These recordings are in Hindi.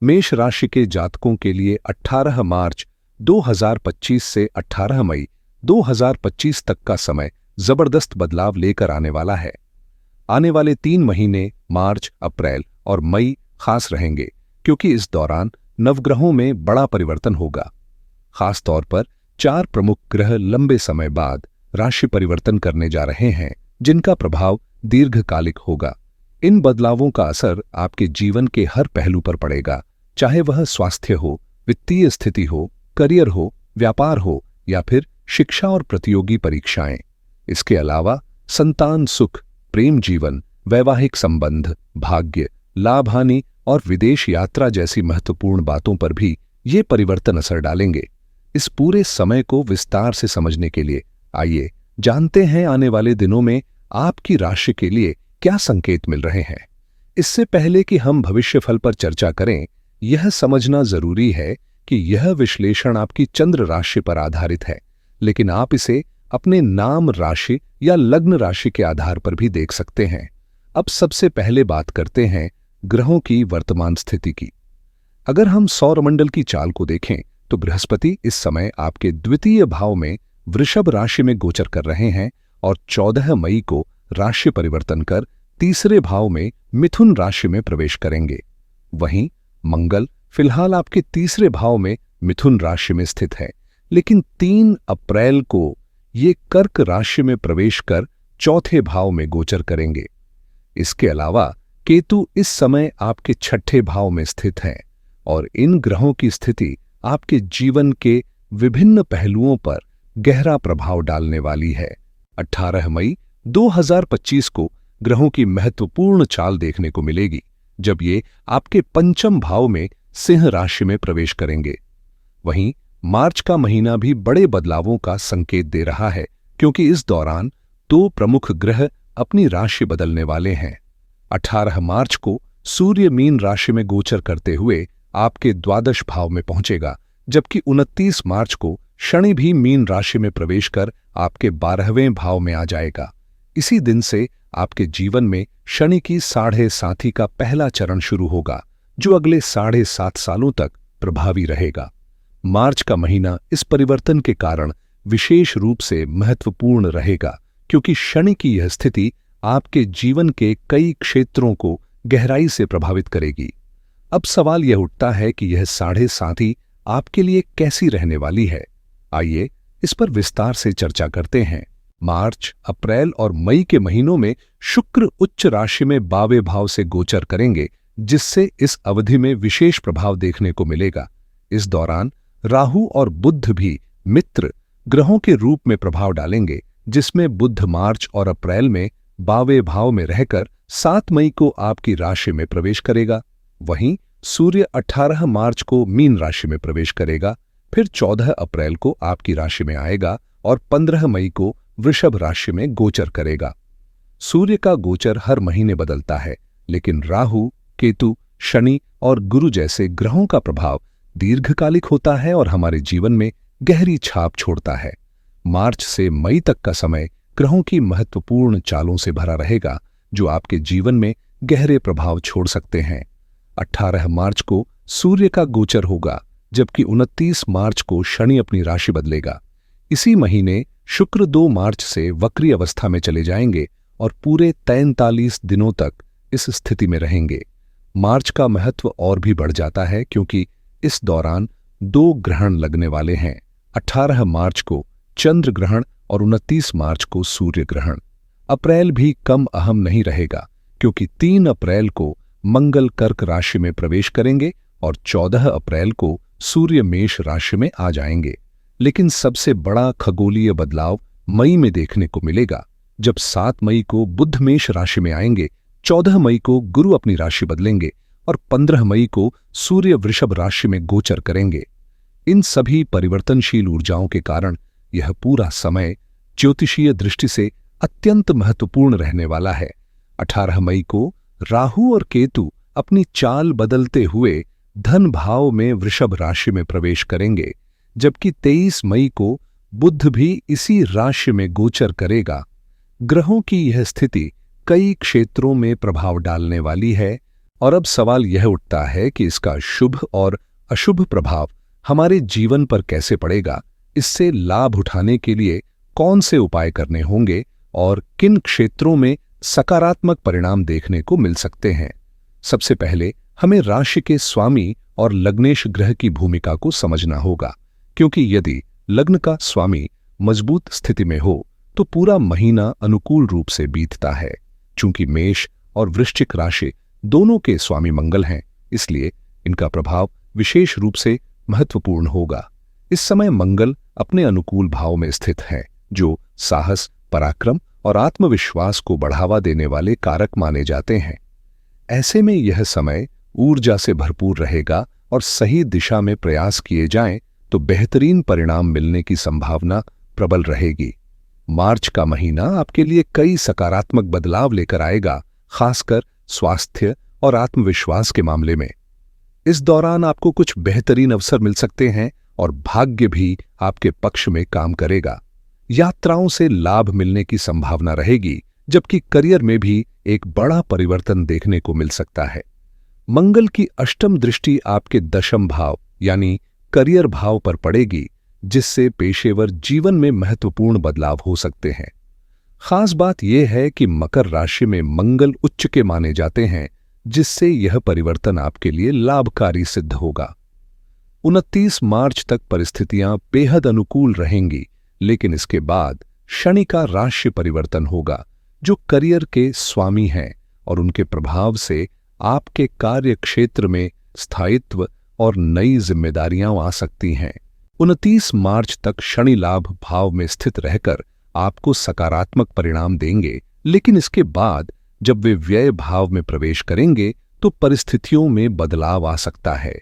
मेष राशि के जातकों के लिए 18 मार्च 2025 से 18 मई 2025 तक का समय जबरदस्त बदलाव लेकर आने वाला है। आने वाले 3 महीने मार्च, अप्रैल और मई खास रहेंगे क्योंकि इस दौरान नवग्रहों में बड़ा परिवर्तन होगा। खास तौर पर 4 प्रमुख ग्रह लंबे समय बाद राशि परिवर्तन करने जा रहे हैं, जिनका प्रभाव दीर्घकालिक होगा। इन बदलावों का असर आपके जीवन के हर पहलू पर पड़ेगा, चाहे वह स्वास्थ्य हो, वित्तीय स्थिति हो, करियर हो, व्यापार हो या फिर शिक्षा और प्रतियोगी परीक्षाएं। इसके अलावा संतान सुख, प्रेम जीवन, वैवाहिक संबंध, भाग्य, लाभ हानि और विदेश यात्रा जैसी महत्वपूर्ण बातों पर भी ये परिवर्तन असर डालेंगे। इस पूरे समय को विस्तार से समझने के लिए आइए जानते हैं आने वाले दिनों में आपकी राशि के लिए क्या संकेत मिल रहे हैं। इससे पहले कि हम भविष्यफल पर चर्चा करें, यह समझना जरूरी है कि यह विश्लेषण आपकी चंद्र राशि पर आधारित है, लेकिन आप इसे अपने नाम राशि या लग्न राशि के आधार पर भी देख सकते हैं। अब सबसे पहले बात करते हैं ग्रहों की वर्तमान स्थिति की। अगर हम सौरमंडल की चाल को देखें तो बृहस्पति इस समय आपके द्वितीय भाव में वृषभ राशि में गोचर कर रहे हैं और 14 मई को राशि परिवर्तन कर तीसरे भाव में मिथुन राशि में प्रवेश करेंगे। वहीं मंगल फिलहाल आपके तीसरे भाव में मिथुन राशि में स्थित है, लेकिन 3 अप्रैल को ये कर्क राशि में प्रवेश कर चौथे भाव में गोचर करेंगे। इसके अलावा केतु इस समय आपके छठे भाव में स्थित है और इन ग्रहों की स्थिति आपके जीवन के विभिन्न पहलुओं पर गहरा प्रभाव डालने वाली है। 18 मई 2025 को ग्रहों की महत्वपूर्ण चाल देखने को मिलेगी, जब ये आपके पंचम भाव में सिंह राशि में प्रवेश करेंगे। वहीं मार्च का महीना भी बड़े बदलावों का संकेत दे रहा है, क्योंकि इस दौरान 2 प्रमुख ग्रह अपनी राशि बदलने वाले हैं। 18 मार्च को सूर्य मीन राशि में गोचर करते हुए आपके द्वादश भाव में पहुंचेगा, जबकि 29 मार्च को शनि भी मीन राशि में प्रवेश कर आपके 12वें भाव में आ जाएगा। इसी दिन से आपके जीवन में शनि की 7.5 का पहला चरण शुरू होगा, जो अगले 7.5 सालों तक प्रभावी रहेगा। मार्च का महीना इस परिवर्तन के कारण विशेष रूप से महत्वपूर्ण रहेगा, क्योंकि शनि की यह स्थिति आपके जीवन के कई क्षेत्रों को गहराई से प्रभावित करेगी। अब सवाल यह उठता है कि यह 7.5 आपके लिए कैसी रहने वाली है। आइए इस पर विस्तार से चर्चा करते हैं। मार्च, अप्रैल और मई के महीनों में शुक्र उच्च राशि में 12वें भाव से गोचर करेंगे, जिससे इस अवधि में विशेष प्रभाव देखने को मिलेगा। इस दौरान राहु और बुध भी मित्र ग्रहों के रूप में प्रभाव डालेंगे, जिसमें बुध मार्च और अप्रैल में 12वें भाव में रहकर 7 मई को आपकी राशि में प्रवेश करेगा। वहीं सूर्य 18 मार्च को मीन राशि में प्रवेश करेगा, फिर 14 अप्रैल को आपकी राशि में आएगा और 15 मई को वृषभ राशि में गोचर करेगा। सूर्य का गोचर हर महीने बदलता है, लेकिन राहु, केतु, शनि और गुरु जैसे ग्रहों का प्रभाव दीर्घकालिक होता है और हमारे जीवन में गहरी छाप छोड़ता है। मार्च से मई तक का समय ग्रहों की महत्वपूर्ण चालों से भरा रहेगा, जो आपके जीवन में गहरे प्रभाव छोड़ सकते हैं। 18 मार्च को सूर्य का गोचर होगा, जबकि 29 मार्च को शनि अपनी राशि बदलेगा। इसी महीने शुक्र 2 मार्च से वक्री अवस्था में चले जाएंगे और पूरे 43 दिनों तक इस स्थिति में रहेंगे। मार्च का महत्व और भी बढ़ जाता है, क्योंकि इस दौरान 2 ग्रहण लगने वाले हैं। 18 मार्च को चंद्र ग्रहण और 29 मार्च को सूर्य ग्रहण। अप्रैल भी कम अहम नहीं रहेगा, क्योंकि 3 अप्रैल को मंगल कर्क राशि में प्रवेश करेंगे और 14 अप्रैल को सूर्य मेष राशि में आ जाएंगे। लेकिन सबसे बड़ा खगोलीय बदलाव मई में देखने को मिलेगा, जब 7 मई को बुध मेष राशि में आएंगे, 14 मई को गुरु अपनी राशि बदलेंगे और 15 मई को सूर्य वृषभ राशि में गोचर करेंगे। इन सभी परिवर्तनशील ऊर्जाओं के कारण यह पूरा समय ज्योतिषीय दृष्टि से अत्यंत महत्वपूर्ण रहने वाला है। 18 मई को राहु और केतु अपनी चाल बदलते हुए धन भाव में वृषभ राशि में प्रवेश करेंगे, जबकि 23 मई को बुध भी इसी राशि में गोचर करेगा। ग्रहों की यह स्थिति कई क्षेत्रों में प्रभाव डालने वाली है। और अब सवाल यह उठता है कि इसका शुभ और अशुभ प्रभाव हमारे जीवन पर कैसे पड़ेगा, इससे लाभ उठाने के लिए कौन से उपाय करने होंगे और किन क्षेत्रों में सकारात्मक परिणाम देखने को मिल सकते हैं। सबसे पहले हमें राशि के स्वामी और लग्नेश ग्रह की भूमिका को समझना होगा, क्योंकि यदि लग्न का स्वामी मजबूत स्थिति में हो तो पूरा महीना अनुकूल रूप से बीतता है। चूंकि मेष और वृश्चिक राशि दोनों के स्वामी मंगल हैं, इसलिए इनका प्रभाव विशेष रूप से महत्वपूर्ण होगा। इस समय मंगल अपने अनुकूल भाव में स्थित है, जो साहस, पराक्रम और आत्मविश्वास को बढ़ावा देने वाले कारक माने जाते हैं। ऐसे में यह समय ऊर्जा से भरपूर रहेगा और सही दिशा में प्रयास किए जाएं तो बेहतरीन परिणाम मिलने की संभावना प्रबल रहेगी। मार्च का महीना आपके लिए कई सकारात्मक बदलाव लेकर आएगा, खासकर स्वास्थ्य और आत्मविश्वास के मामले में। इस दौरान आपको कुछ बेहतरीन अवसर मिल सकते हैं और भाग्य भी आपके पक्ष में काम करेगा। यात्राओं से लाभ मिलने की संभावना रहेगी, जबकि करियर में भी एक बड़ा परिवर्तन देखने को मिल सकता है। मंगल की अष्टम दृष्टि आपके दशम भाव यानी करियर भाव पर पड़ेगी, जिससे पेशेवर जीवन में महत्वपूर्ण बदलाव हो सकते हैं। खास बात यह है कि मकर राशि में मंगल उच्च के माने जाते हैं, जिससे यह परिवर्तन आपके लिए लाभकारी सिद्ध होगा। 29 मार्च तक परिस्थितियां बेहद अनुकूल रहेंगी, लेकिन इसके बाद शनि का राशि परिवर्तन होगा, जो करियर के स्वामी हैं, और उनके प्रभाव से आपके कार्य क्षेत्र में स्थायित्व और नई जिम्मेदारियां आ सकती हैं। 29 मार्च तक शनि लाभ भाव में स्थित रहकर आपको सकारात्मक परिणाम देंगे, लेकिन इसके बाद जब वे व्यय भाव में प्रवेश करेंगे तो परिस्थितियों में बदलाव आ सकता है।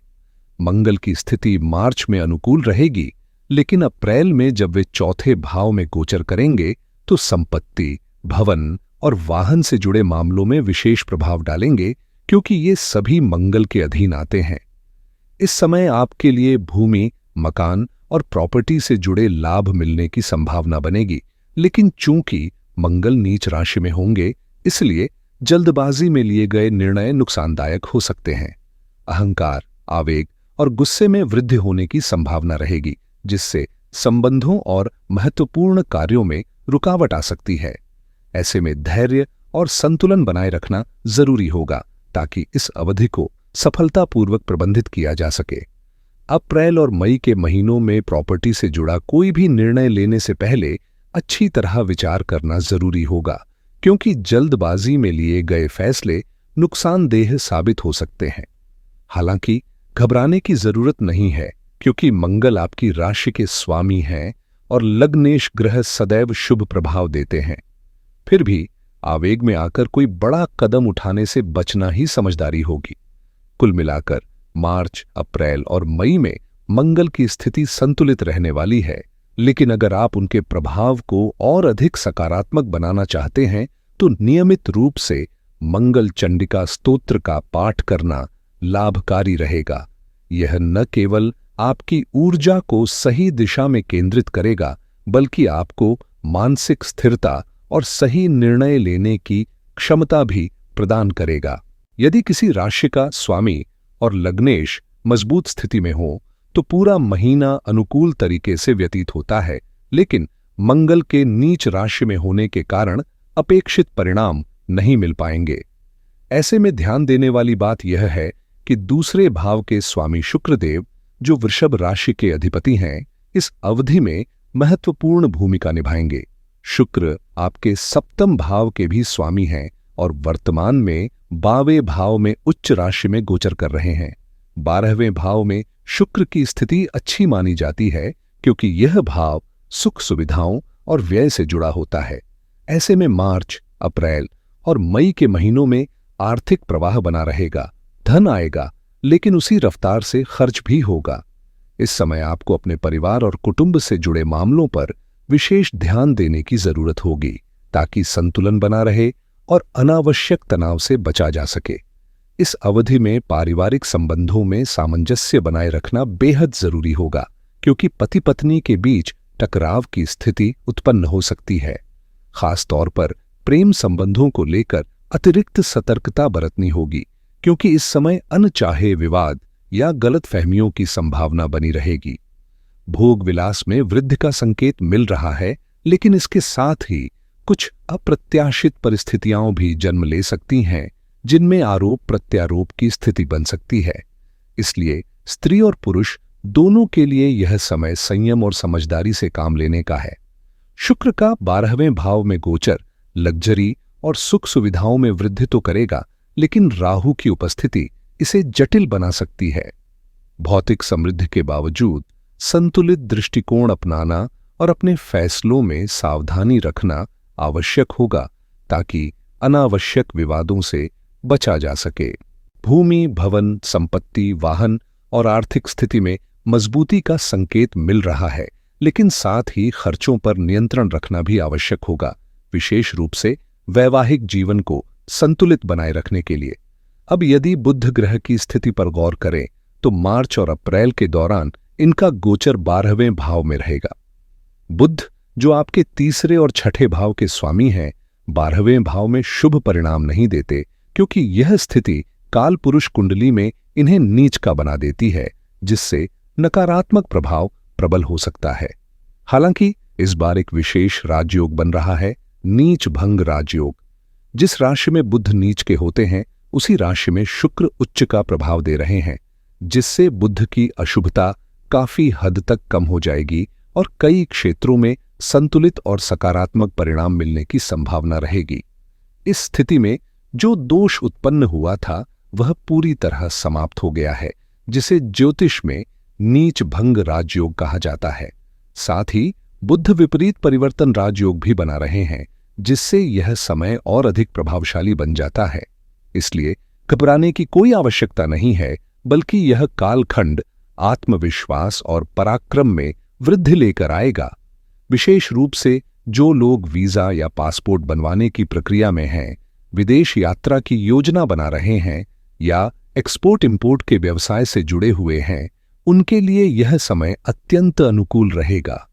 मंगल की स्थिति मार्च में अनुकूल रहेगी, लेकिन अप्रैल में जब वे चौथे भाव में गोचर करेंगे तो संपत्ति, भवन और वाहन से जुड़े मामलों में विशेष प्रभाव डालेंगे, क्योंकि ये सभी मंगल के अधीन आते हैं। इस समय आपके लिए भूमि, मकान और प्रॉपर्टी से जुड़े लाभ मिलने की संभावना बनेगी, लेकिन चूंकि मंगल नीच राशि में होंगे, इसलिए जल्दबाजी में लिए गए निर्णय नुकसानदायक हो सकते हैं। अहंकार, आवेग और गुस्से में वृद्धि होने की संभावना रहेगी, जिससे संबंधों और महत्वपूर्ण कार्यों में रुकावट आ सकती है। ऐसे में धैर्य और संतुलन बनाए रखना जरूरी होगा, ताकि इस अवधि को सफलतापूर्वक प्रबंधित किया जा सके। अप्रैल और मई के महीनों में प्रॉपर्टी से जुड़ा कोई भी निर्णय लेने से पहले अच्छी तरह विचार करना जरूरी होगा, क्योंकि जल्दबाजी में लिए गए फैसले नुकसानदेह साबित हो सकते हैं। हालांकि घबराने की जरूरत नहीं है, क्योंकि मंगल आपकी राशि के स्वामी हैं और लग्नेश ग्रह सदैव शुभ प्रभाव देते हैं। फिर भी आवेग में आकर कोई बड़ा कदम उठाने से बचना ही समझदारी होगी। कुल मिलाकर मार्च, अप्रैल और मई में मंगल की स्थिति संतुलित रहने वाली है, लेकिन अगर आप उनके प्रभाव को और अधिक सकारात्मक बनाना चाहते हैं तो नियमित रूप से मंगल चंडिका स्तोत्र का पाठ करना लाभकारी रहेगा। यह न केवल आपकी ऊर्जा को सही दिशा में केंद्रित करेगा, बल्कि आपको मानसिक स्थिरता और सही निर्णय लेने की क्षमता भी प्रदान करेगा। यदि किसी राशि का स्वामी और लग्नेश मजबूत स्थिति में हो तो पूरा महीना अनुकूल तरीके से व्यतीत होता है, लेकिन मंगल के नीच राशि में होने के कारण अपेक्षित परिणाम नहीं मिल पाएंगे। ऐसे में ध्यान देने वाली बात यह है कि दूसरे भाव के स्वामी शुक्रदेव, जो वृषभ राशि के अधिपति हैं, इस अवधि में महत्वपूर्ण भूमिका निभाएंगे। शुक्र आपके सप्तम भाव के भी स्वामी हैं और वर्तमान में 12वें भाव में उच्च राशि में गोचर कर रहे हैं। 12वें भाव में शुक्र की स्थिति अच्छी मानी जाती है, क्योंकि यह भाव सुख सुविधाओं और व्यय से जुड़ा होता है। ऐसे में मार्च, अप्रैल और मई के महीनों में आर्थिक प्रवाह बना रहेगा, धन आएगा, लेकिन उसी रफ्तार से खर्च भी होगा। इस समय आपको अपने परिवार और कुटुंब से जुड़े मामलों पर विशेष ध्यान देने की जरूरत होगी, ताकि संतुलन बना रहे और अनावश्यक तनाव से बचा जा सके। इस अवधि में पारिवारिक संबंधों में सामंजस्य बनाए रखना बेहद जरूरी होगा, क्योंकि पति पत्नी के बीच टकराव की स्थिति उत्पन्न हो सकती है। खास तौर पर प्रेम संबंधों को लेकर अतिरिक्त सतर्कता बरतनी होगी, क्योंकि इस समय अनचाहे विवाद या गलतफहमियों की संभावना बनी रहेगी। भोग विलास में वृद्धि का संकेत मिल रहा है, लेकिन इसके साथ ही कुछ अप्रत्याशित परिस्थितियां भी जन्म ले सकती हैं, जिनमें आरोप प्रत्यारोप की स्थिति बन सकती है। इसलिए स्त्री और पुरुष दोनों के लिए यह समय संयम और समझदारी से काम लेने का है। शुक्र का 12वें भाव में गोचर लग्जरी और सुख सुविधाओं में वृद्धि तो करेगा, लेकिन राहु की उपस्थिति इसे जटिल बना सकती है। भौतिक समृद्धि के बावजूद संतुलित दृष्टिकोण अपनाना और अपने फैसलों में सावधानी रखना आवश्यक होगा, ताकि अनावश्यक विवादों से बचा जा सके। भूमि, भवन, संपत्ति, वाहन और आर्थिक स्थिति में मजबूती का संकेत मिल रहा है, लेकिन साथ ही खर्चों पर नियंत्रण रखना भी आवश्यक होगा, विशेष रूप से वैवाहिक जीवन को संतुलित बनाए रखने के लिए। अब यदि बुध ग्रह की स्थिति पर गौर करें तो मार्च और अप्रैल के दौरान इनका गोचर 12वें भाव में रहेगा। बुध, जो आपके तीसरे और छठे भाव के स्वामी हैं, 12वें भाव में शुभ परिणाम नहीं देते, क्योंकि यह स्थिति काल पुरुष कुंडली में इन्हें नीच का बना देती है, जिससे नकारात्मक प्रभाव प्रबल हो सकता है। हालांकि इस बार एक विशेष राजयोग बन रहा है, नीच भंग राजयोग। जिस राशि में बुध नीच के होते हैं, उसी राशि में शुक्र उच्च का प्रभाव दे रहे हैं, जिससे बुध की अशुभता काफी हद तक कम हो जाएगी और कई क्षेत्रों में संतुलित और सकारात्मक परिणाम मिलने की संभावना रहेगी। इस स्थिति में जो दोष उत्पन्न हुआ था वह पूरी तरह समाप्त हो गया है, जिसे ज्योतिष में नीच भंग राजयोग कहा जाता है। साथ ही बुध विपरीत परिवर्तन राजयोग भी बना रहे हैं, जिससे यह समय और अधिक प्रभावशाली बन जाता है। इसलिए घबराने की कोई आवश्यकता नहीं है, बल्कि यह कालखंड आत्मविश्वास और पराक्रम में वृद्धि लेकर आएगा। विशेष रूप से जो लोग वीजा या पासपोर्ट बनवाने की प्रक्रिया में हैं, विदेश यात्रा की योजना बना रहे हैं या एक्सपोर्ट इंपोर्ट के व्यवसाय से जुड़े हुए हैं, उनके लिए यह समय अत्यंत अनुकूल रहेगा।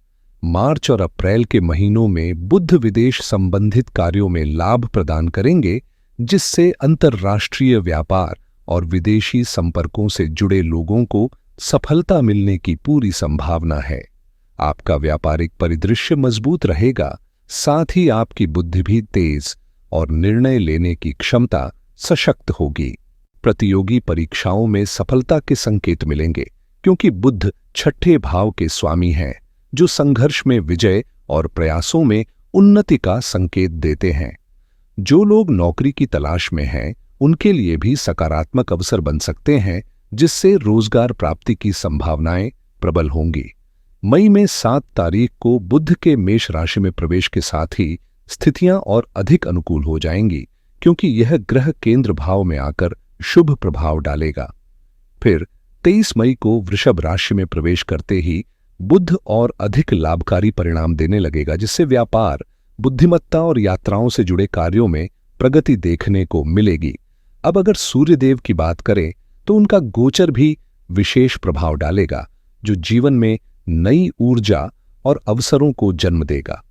मार्च और अप्रैल के महीनों में बुध विदेश संबंधित कार्यों में लाभ प्रदान करेंगे, जिससे अंतर्राष्ट्रीय व्यापार और विदेशी संपर्कों से जुड़े लोगों को सफलता मिलने की पूरी संभावना है। आपका व्यापारिक परिदृश्य मजबूत रहेगा, साथ ही आपकी बुद्धि भी तेज और निर्णय लेने की क्षमता सशक्त होगी। प्रतियोगी परीक्षाओं में सफलता के संकेत मिलेंगे, क्योंकि बुध छठे भाव के स्वामी हैं, जो संघर्ष में विजय और प्रयासों में उन्नति का संकेत देते हैं। जो लोग नौकरी की तलाश में हैं, उनके लिए भी सकारात्मक अवसर बन सकते हैं, जिससे रोजगार प्राप्ति की संभावनाएं प्रबल होंगी। मई में 7 तारीख को बुध के मेष राशि में प्रवेश के साथ ही स्थितियां और अधिक अनुकूल हो जाएंगी, क्योंकि यह ग्रह केंद्र भाव में आकर शुभ प्रभाव डालेगा। फिर 23 मई को वृषभ राशि में प्रवेश करते ही बुध और अधिक लाभकारी परिणाम देने लगेगा, जिससे व्यापार, बुद्धिमत्ता और यात्राओं से जुड़े कार्यों में प्रगति देखने को मिलेगी। अब अगर सूर्यदेव की बात करें तो उनका गोचर भी विशेष प्रभाव डालेगा, जो जीवन में नई ऊर्जा और अवसरों को जन्म देगा।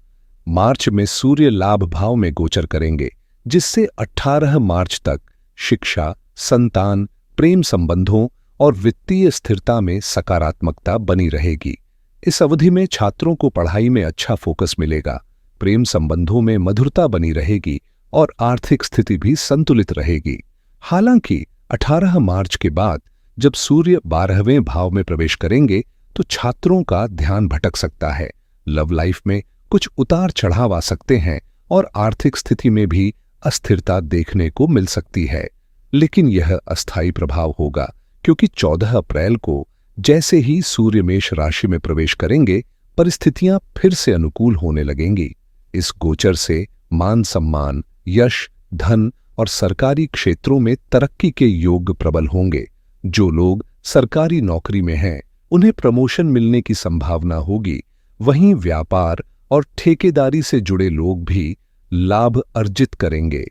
मार्च में सूर्य लाभ भाव में गोचर करेंगे, जिससे 18 मार्च तक शिक्षा, संतान, प्रेम संबंधों और वित्तीय स्थिरता में सकारात्मकता बनी रहेगी। इस अवधि में छात्रों को पढ़ाई में अच्छा फोकस मिलेगा, प्रेम संबंधों में मधुरता बनी रहेगी और आर्थिक स्थिति भी संतुलित रहेगी। हालांकि 18 मार्च के बाद जब सूर्य 12वें भाव में प्रवेश करेंगे तो छात्रों का ध्यान भटक सकता है, लव लाइफ में कुछ उतार चढ़ाव आ सकते हैं और आर्थिक स्थिति में भी अस्थिरता देखने को मिल सकती है। लेकिन यह अस्थायी प्रभाव होगा, क्योंकि 14 अप्रैल को जैसे ही सूर्य मेष राशि में प्रवेश करेंगे, परिस्थितियां फिर से अनुकूल होने लगेंगी। इस गोचर से मान सम्मान, यश, धन और सरकारी क्षेत्रों में तरक्की के योग प्रबल होंगे। जो लोग सरकारी नौकरी में हैं, उन्हें प्रमोशन मिलने की संभावना होगी। वहीं व्यापार और ठेकेदारी से जुड़े लोग भी लाभ अर्जित करेंगे।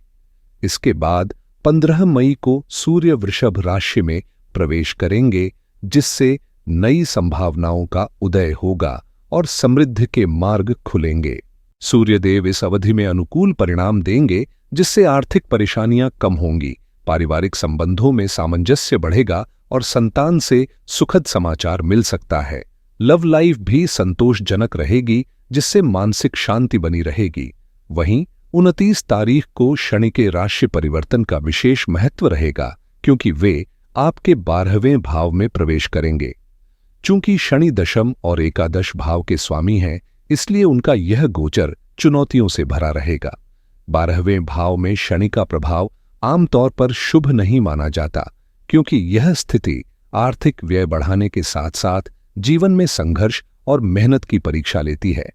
इसके बाद 15 मई को सूर्य वृषभ राशि में प्रवेश करेंगे, जिससे नई संभावनाओं का उदय होगा और समृद्धि के मार्ग खुलेंगे। सूर्यदेव इस अवधि में अनुकूल परिणाम देंगे, जिससे आर्थिक परेशानियां कम होंगी, पारिवारिक संबंधों में सामंजस्य बढ़ेगा और संतान से सुखद समाचार मिल सकता है। लव लाइफ भी संतोषजनक रहेगी, जिससे मानसिक शांति बनी रहेगी। वहीं 29 तारीख को शनि के राशि परिवर्तन का विशेष महत्व रहेगा, क्योंकि वे आपके 12वें भाव में प्रवेश करेंगे। चूंकि शनि दशम और एकादश भाव के स्वामी हैं, इसलिए उनका यह गोचर चुनौतियों से भरा रहेगा। 12वें भाव में शनि का प्रभाव आमतौर पर शुभ नहीं माना जाता, क्योंकि यह स्थिति आर्थिक व्यय बढ़ाने के साथ साथ जीवन में संघर्ष और मेहनत की परीक्षा लेती है।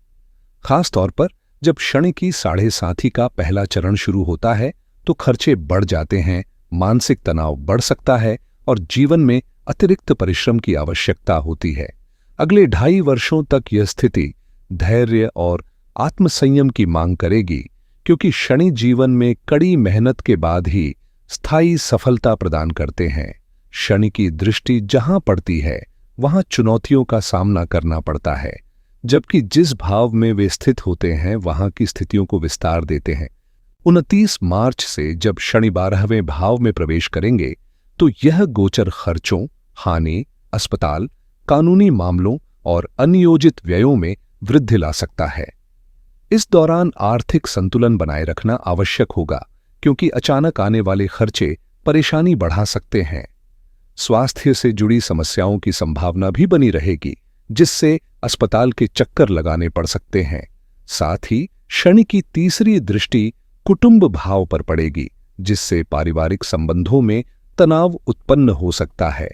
खास तौर पर जब शनि की 7.5 का पहला चरण शुरू होता है तो खर्चे बढ़ जाते हैं, मानसिक तनाव बढ़ सकता है और जीवन में अतिरिक्त परिश्रम की आवश्यकता होती है। अगले 2.5 वर्षों तक यह स्थिति धैर्य और आत्मसंयम की मांग करेगी, क्योंकि शनि जीवन में कड़ी मेहनत के बाद ही स्थायी सफलता प्रदान करते हैं। शनि की दृष्टि जहां पड़ती है वहां चुनौतियों का सामना करना पड़ता है, जबकि जिस भाव में वे स्थित होते हैं वहां की स्थितियों को विस्तार देते हैं। 29 मार्च से जब शनि 12वें भाव में प्रवेश करेंगे तो यह गोचर खर्चों, हानि, अस्पताल, कानूनी मामलों और अनियोजित व्ययों में वृद्धि ला सकता है। इस दौरान आर्थिक संतुलन बनाए रखना आवश्यक होगा, क्योंकि अचानक आने वाले खर्चे परेशानी बढ़ा सकते हैं। स्वास्थ्य से जुड़ी समस्याओं की संभावना भी बनी रहेगी, जिससे अस्पताल के चक्कर लगाने पड़ सकते हैं। साथ ही शनि की तीसरी दृष्टि कुटुंब भाव पर पड़ेगी, जिससे पारिवारिक संबंधों में तनाव उत्पन्न हो सकता है।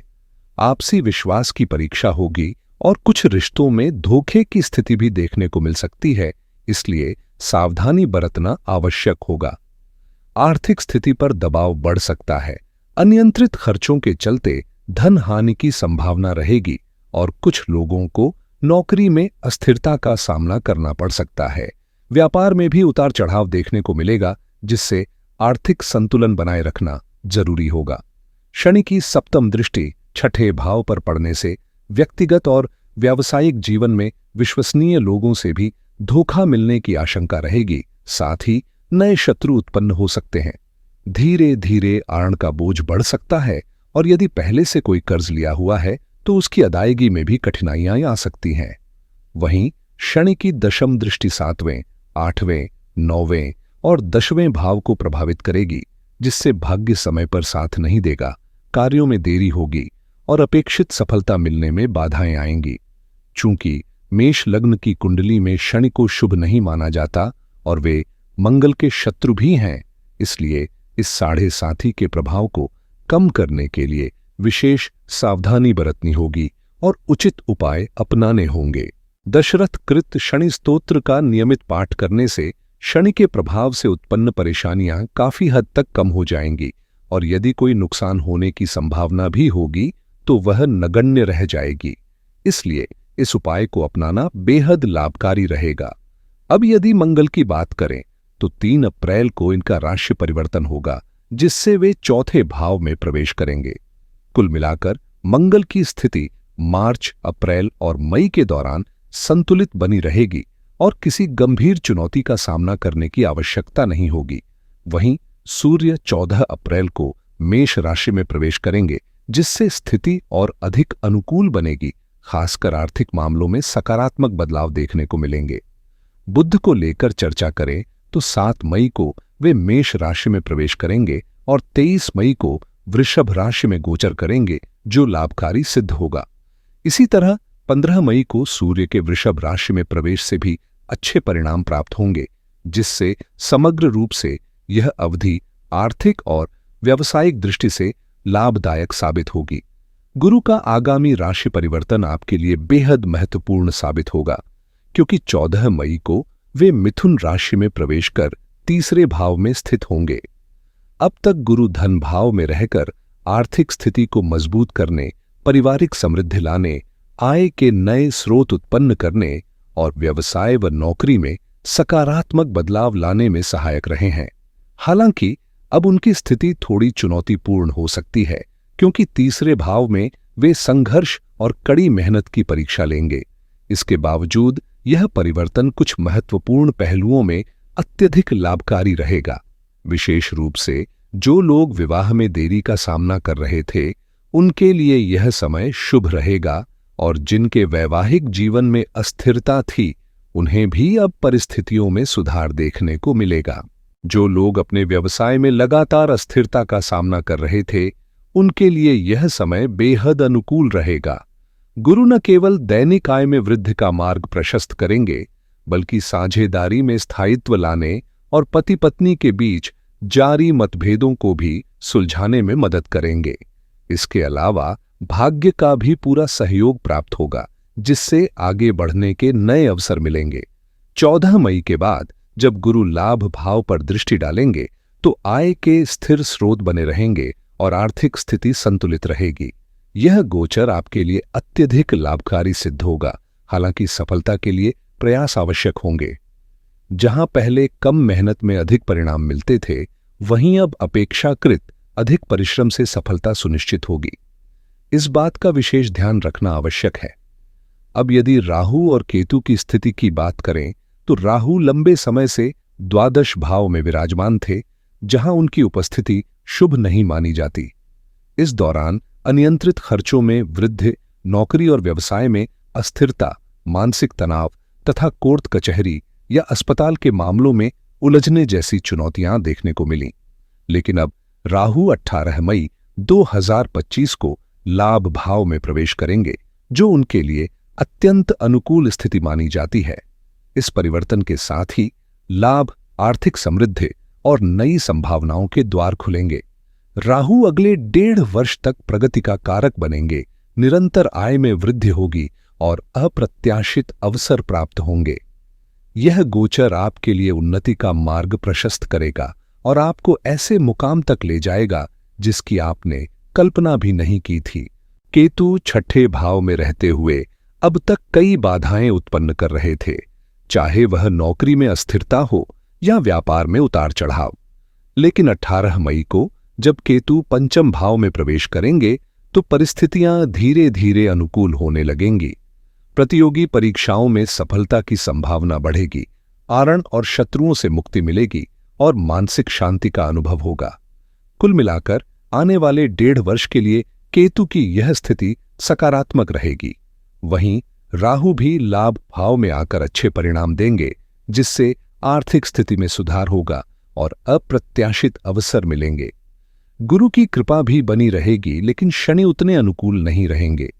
आपसी विश्वास की परीक्षा होगी और कुछ रिश्तों में धोखे की स्थिति भी देखने को मिल सकती है, इसलिए सावधानी बरतना आवश्यक होगा। आर्थिक स्थिति पर दबाव बढ़ सकता है। अनियंत्रित खर्चों के चलते धन हानि की संभावना रहेगी और कुछ लोगों को नौकरी में अस्थिरता का सामना करना पड़ सकता है। व्यापार में भी उतार चढ़ाव देखने को मिलेगा, जिससे आर्थिक संतुलन बनाए रखना जरूरी होगा। शनि की सप्तम दृष्टि 6ठे भाव पर पड़ने से व्यक्तिगत और व्यावसायिक जीवन में विश्वसनीय लोगों से भी धोखा मिलने की आशंका रहेगी। साथ ही नए शत्रु उत्पन्न हो सकते हैं। धीरे धीरे आर्न का बोझ बढ़ सकता है और यदि पहले से कोई कर्ज लिया हुआ है तो उसकी अदायगी में भी कठिनाइयां आ सकती हैं। वहीं शनि की दशम दृष्टि 7वें, 8वें, 9वें और 10वें भाव को प्रभावित करेगी, जिससे भाग्य समय पर साथ नहीं देगा, कार्यों में देरी होगी और अपेक्षित सफलता मिलने में बाधाएं आएंगी। चूंकि मेष लग्न की कुंडली में शनि को शुभ नहीं माना जाता और वे मंगल के शत्रु भी हैं, इसलिए इस 7.5 के प्रभाव को कम करने के लिए विशेष सावधानी बरतनी होगी और उचित उपाय अपनाने होंगे। दशरथ कृत शनि स्तोत्र का नियमित पाठ करने से शनि के प्रभाव से उत्पन्न परेशानियां काफी हद तक कम हो जाएंगी और यदि कोई नुकसान होने की संभावना भी होगी तो वह नगण्य रह जाएगी। इसलिए इस उपाय को अपनाना बेहद लाभकारी रहेगा। अब यदि मंगल की बात करें तो 3 अप्रैल को इनका राशि परिवर्तन होगा, जिससे वे चौथे भाव में प्रवेश करेंगे। कुल मिलाकर मंगल की स्थिति मार्च, अप्रैल और मई के दौरान संतुलित बनी रहेगी और किसी गंभीर चुनौती का सामना करने की आवश्यकता नहीं होगी। वहीं सूर्य 14 अप्रैल को मेष राशि में प्रवेश करेंगे, जिससे स्थिति और अधिक अनुकूल बनेगी। खासकर आर्थिक मामलों में सकारात्मक बदलाव देखने को मिलेंगे। बुध को लेकर चर्चा करें तो 7 मई को वे मेष राशि में प्रवेश करेंगे और 23 मई को वृषभ राशि में गोचर करेंगे, जो लाभकारी सिद्ध होगा। इसी तरह 15 मई को सूर्य के वृषभ राशि में प्रवेश से भी अच्छे परिणाम प्राप्त होंगे, जिससे समग्र रूप से यह अवधि आर्थिक और व्यावसायिक दृष्टि से लाभदायक साबित होगी। गुरु का आगामी राशि परिवर्तन आपके लिए बेहद महत्वपूर्ण साबित होगा, क्योंकि 14 मई को वे मिथुन राशि में प्रवेश कर तीसरे भाव में स्थित होंगे। अब तक गुरु धन भाव में रहकर आर्थिक स्थिति को मजबूत करने, पारिवारिक समृद्धि लाने, आय के नए स्रोत उत्पन्न करने और व्यवसाय व नौकरी में सकारात्मक बदलाव लाने में सहायक रहे हैं। हालांकि अब उनकी स्थिति थोड़ी चुनौतीपूर्ण हो सकती है, क्योंकि तीसरे भाव में वे संघर्ष और कड़ी मेहनत की परीक्षा लेंगे। इसके बावजूद यह परिवर्तन कुछ महत्वपूर्ण पहलुओं में अत्यधिक लाभकारी रहेगा। विशेष रूप से जो लोग विवाह में देरी का सामना कर रहे थे उनके लिए यह समय शुभ रहेगा, और जिनके वैवाहिक जीवन में अस्थिरता थी उन्हें भी अब परिस्थितियों में सुधार देखने को मिलेगा। जो लोग अपने व्यवसाय में लगातार अस्थिरता का सामना कर रहे थे उनके लिए यह समय बेहद अनुकूल रहेगा। गुरु न केवल दैनिक आय में वृद्धि का मार्ग प्रशस्त करेंगे, बल्कि साझेदारी में स्थायित्व लाने और पति पत्नी के बीच जारी मतभेदों को भी सुलझाने में मदद करेंगे। इसके अलावा भाग्य का भी पूरा सहयोग प्राप्त होगा, जिससे आगे बढ़ने के नए अवसर मिलेंगे। 14 मई के बाद जब गुरु लाभ भाव पर दृष्टि डालेंगे तो आय के स्थिर स्रोत बने रहेंगे और आर्थिक स्थिति संतुलित रहेगी। यह गोचर आपके लिए अत्यधिक लाभकारी सिद्ध होगा। हालांकि सफलता के लिए प्रयास आवश्यक होंगे। जहां पहले कम मेहनत में अधिक परिणाम मिलते थे, वहीं अब अपेक्षाकृत अधिक परिश्रम से सफलता सुनिश्चित होगी। इस बात का विशेष ध्यान रखना आवश्यक है। अब यदि राहु और केतु की स्थिति की बात करें तो राहु लंबे समय से द्वादश भाव में विराजमान थे, जहां उनकी उपस्थिति शुभ नहीं मानी जाती। इस दौरान अनियंत्रित खर्चों में वृद्धि, नौकरी और व्यवसाय में अस्थिरता, मानसिक तनाव तथा कोर्ट कचहरी या अस्पताल के मामलों में उलझने जैसी चुनौतियां देखने को मिली। लेकिन अब राहु 18 मई 2025 को लाभ भाव में प्रवेश करेंगे, जो उनके लिए अत्यंत अनुकूल स्थिति मानी जाती है। इस परिवर्तन के साथ ही लाभ, आर्थिक समृद्धि और नई संभावनाओं के द्वार खुलेंगे। राहु अगले 1.5 वर्ष तक प्रगति का कारक बनेंगे, निरंतर आय में वृद्धि होगी और अप्रत्याशित अवसर प्राप्त होंगे। यह गोचर आपके लिए उन्नति का मार्ग प्रशस्त करेगा और आपको ऐसे मुकाम तक ले जाएगा जिसकी आपने कल्पना भी नहीं की थी। केतु 6ठे भाव में रहते हुए अब तक कई बाधाएं उत्पन्न कर रहे थे, चाहे वह नौकरी में अस्थिरता हो या व्यापार में उतार चढ़ाव। लेकिन 18 मई को जब केतु पंचम भाव में प्रवेश करेंगे तो परिस्थितियां धीरे धीरे अनुकूल होने लगेंगी। प्रतियोगी परीक्षाओं में सफलता की संभावना बढ़ेगी, आरण और शत्रुओं से मुक्ति मिलेगी और मानसिक शांति का अनुभव होगा। कुल मिलाकर आने वाले 1.5 वर्ष के लिए केतु की यह स्थिति सकारात्मक रहेगी। वहीं राहु भी लाभ भाव में आकर अच्छे परिणाम देंगे, जिससे आर्थिक स्थिति में सुधार होगा और अप्रत्याशित अवसर मिलेंगे। गुरु की कृपा भी बनी रहेगी, लेकिन शनि उतने अनुकूल नहीं रहेंगे।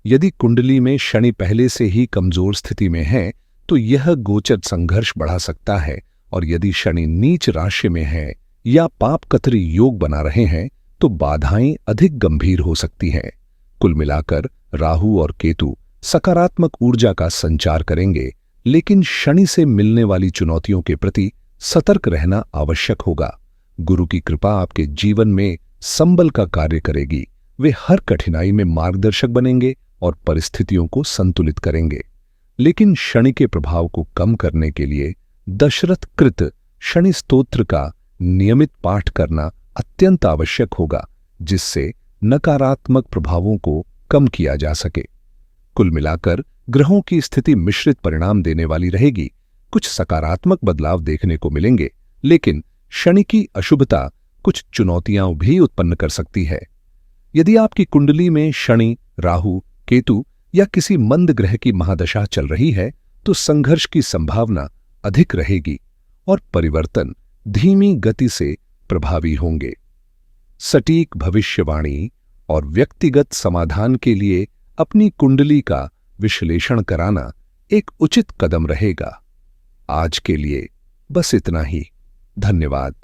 यदि कुंडली में शनि पहले से ही कमजोर स्थिति में है तो यह गोचर संघर्ष बढ़ा सकता है, और यदि शनि नीच राशि में है या पाप कतरी योग बना रहे हैं तो बाधाएं अधिक गंभीर हो सकती हैं। कुल मिलाकर राहु और केतु सकारात्मक ऊर्जा का संचार करेंगे, लेकिन शनि से मिलने वाली चुनौतियों के प्रति सतर्क रहना आवश्यक होगा। गुरु की कृपा आपके जीवन में संबल का कार्य करेगी। वे हर कठिनाई में मार्गदर्शक बनेंगे और परिस्थितियों को संतुलित करेंगे। लेकिन शनि के प्रभाव को कम करने के लिए दशरथ कृत शनि स्तोत्र का नियमित पाठ करना अत्यंत आवश्यक होगा, जिससे नकारात्मक प्रभावों को कम किया जा सके। कुल मिलाकर ग्रहों की स्थिति मिश्रित परिणाम देने वाली रहेगी। कुछ सकारात्मक बदलाव देखने को मिलेंगे, लेकिन शनि की अशुभता कुछ चुनौतियां भी उत्पन्न कर सकती है। यदि आपकी कुंडली में शनि, राहु, केतु या किसी मंद ग्रह की महादशा चल रही है तो संघर्ष की संभावना अधिक रहेगी और परिवर्तन धीमी गति से प्रभावी होंगे। सटीक भविष्यवाणी और व्यक्तिगत समाधान के लिए अपनी कुंडली का विश्लेषण कराना एक उचित कदम रहेगा। आज के लिए बस इतना ही। धन्यवाद।